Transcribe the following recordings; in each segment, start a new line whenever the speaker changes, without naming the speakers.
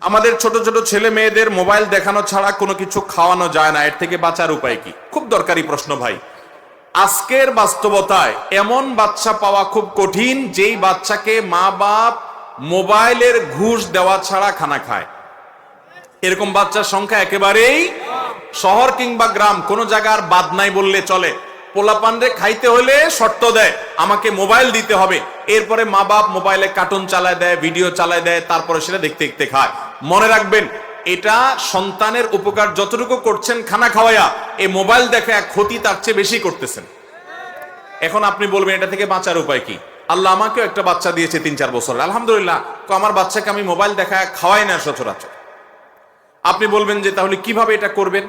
আমাদের ছোট ছোট ছেলে মেয়েদের মোবাইল দেখানো ছাড়া কোনো কিছু খাওয়ানো যায় না, এর থেকে বাঁচার উপায় কি? খুব দরকারি প্রশ্ন ভাই। আজকের বাস্তবতায় এমন বাচ্চা পাওয়া খুব কঠিন যেই বাচ্চাকে মা বাপ মোবাইলের ঘুষ দেওয়া ছাড়া খানা খায়। এরকম বাচ্চার সংখ্যা একেবারেই শহর কিংবা গ্রাম কোনো জায়গার বাদ নাই বললে চলে। পোলাপানরে খাইতে হলে শর্ত দেয়, আমাকে মোবাইল দিতে হবে। এরপরে মা বাপ মোবাইলে কার্টুন চালায় দেয়, ভিডিও চালায় দেয়, তারপরে সেটা দেখতে দেখতে খায়। মনে রাখবেন, এটা সন্তানের উপকার যতটুকু করছেন খানা খাওয়ায়া, এই মোবাইল দেখে এক ক্ষতি তার চেয়ে বেশি করতেছেন। এখন আপনি বলবেন এটা থেকে বাঁচার উপায় কি? আল্লাহ আমাকেও একটা বাচ্চা দিয়েছে 3-4 বছর, আলহামদুলিল্লাহ। তো আমার বাচ্চাকে আমি মোবাইল দেখায় খাওয়াই না সচরাচর। আপনি বলবেন যে তাহলে কিভাবে এটা করবেন?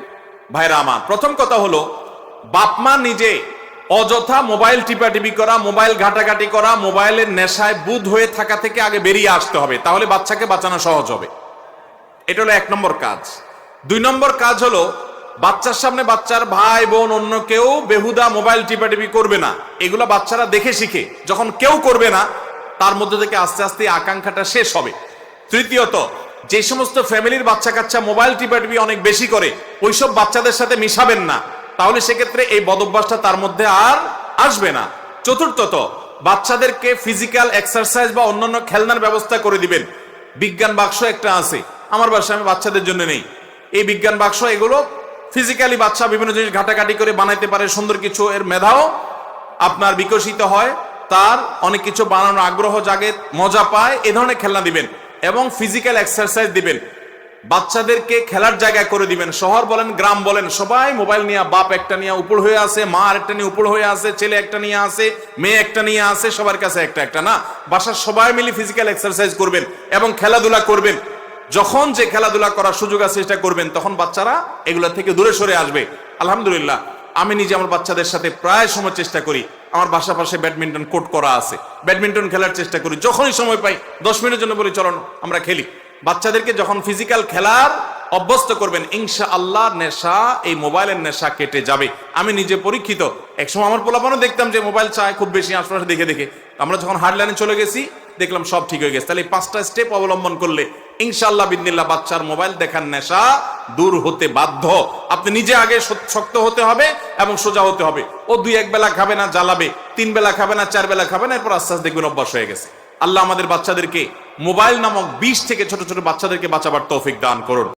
ভাইরা আমার, প্রথম কথা হলো, বাপমা নিজে অযথা মোবাইল টিপাটিপি করা, মোবাইল ঘাটাঘাটি করা, মোবাইলের নেশায় বুঁদ হয়ে থাকা থেকে আগে বেরিয়ে আসতে হবে, তাহলে বাচ্চাকে বাঁচানো সহজ হবে। এটা হলো 1 নম্বর কাজ। 2 নম্বর কাজ হলো, বাচ্চার সামনে বাচ্চার ভাই বোন অন্য কেউ বেহুদা মোবাইল টিপাটিপি করবে না। এগুলো বাচ্চারা দেখে শিখে, যখন কেউ করবে না তার মধ্যে থেকে আস্তে আস্তে আকাঙ্ক্ষাটা শেষ হবে। তৃতীয়ত, যে সমস্ত ফ্যামিলির বাচ্চা কাচ্চা মোবাইল টিপাটিপি অনেক বেশি করে, ওইসব বাচ্চাদের সাথে মিশাবেন না, তাহলে সেক্ষেত্রে এই বদভ্যাসটা তার মধ্যে আর আসবে না। চতুর্থত, বাচ্চাদেরকে ফিজিক্যাল এক্সারসাইজ বা অন্যান্য খেলনার ব্যবস্থা করে দিবেন। বিজ্ঞান বাক্স একটা আছে আমার বাসায়, আমি বাচ্চাদের জন্য নেই। এই বিজ্ঞান বাক্স, এগুলো ফিজিক্যালি বাচ্চা বিভিন্ন জিনিস ঘাটাঘাটি করে বানাইতে পারে, সুন্দর কিছু, এর মেধাও আপনার বিকশিত হয়, তার অনেক কিছু বানানোর আগ্রহ জাগে, মজা পায়। এ ধরনের খেলনা দিবেন এবং ফিজিক্যাল এক্সারসাইজ দিবেন। বাচ্চাদেরকে খেলার জায়গা করে দিবেন। শহর বলেন গ্রাম বলেন, সবাই মোবাইল নিয়ে, বাপ একটা নিয়ে উপর হয়ে আছে, মা আরেকটা নিয়ে উপর হয়ে আছে, ছেলে একটা নিয়ে আছে, মেয়ে একটা নিয়ে আছে, সবার কাছে একটা একটা না। বাসার সবাই মিলে ফিজিক্যাল এক্সারসাইজ করবেন এবং খেলাধুলা করবেন। যখন যে খেলাধুলা করার সুযোগ আছে সেটা করবেন, তখন বাচ্চারা এগুলো থেকে দূরে সরে আসবে। আলহামদুলিল্লাহ, আমি নিজে আমার বাচ্চাদের সাথে প্রায় সময় চেষ্টা করি, আমার বাসা পাশে ব্যাডমিন্টন কোর্ট করা আছে, ব্যাডমিন্টন খেলার চেষ্টা করি। যখনই সময় পাই 10 মিনিটের জন্য বলি চলো আমরা খেলি। বাচ্চাদেরকে যখন ফিজিক্যাল খেলার অভ্যস্ত করবেন, ইনশাআল্লাহ নেশা, এই মোবাইলের নেশা কেটে যাবে। আমি নিজে পরীক্ষিত। একসময় আমার পোলাপানও দেখতাম যে মোবাইল চায় খুব বেশি, আশপাশে দেখে দেখে। আমরা যখন হার্ডলাইনে চলে গেছি, দেখলাম সব ঠিক হয়ে গেছে। তাহলে এই 5টা স্টেপ অবলম্বন করলে ইনশাআল্লাহ বিদিনিল্লাহ বাচ্চার মোবাইল দেখার নেশা দূর হতে বাধ্য। আপনি নিজে আগে শক্ত হতে হবে এবং সোজা হতে হবে। ও 2-1 বেলা খাবে না, জ্বালাবে, 3 বেলা খাবে না, 4 বেলা খাবে না, এরপর আস্তে আস্তে দেখবেন অভ্যাস হয়ে গেছে। আল্লাহ আমাদের বাচ্চাদেরকে মোবাইল নামক বিষ থেকে ছোট ছোট বাচ্চাদেরকে বাঁচাবার তৌফিক দান করুন।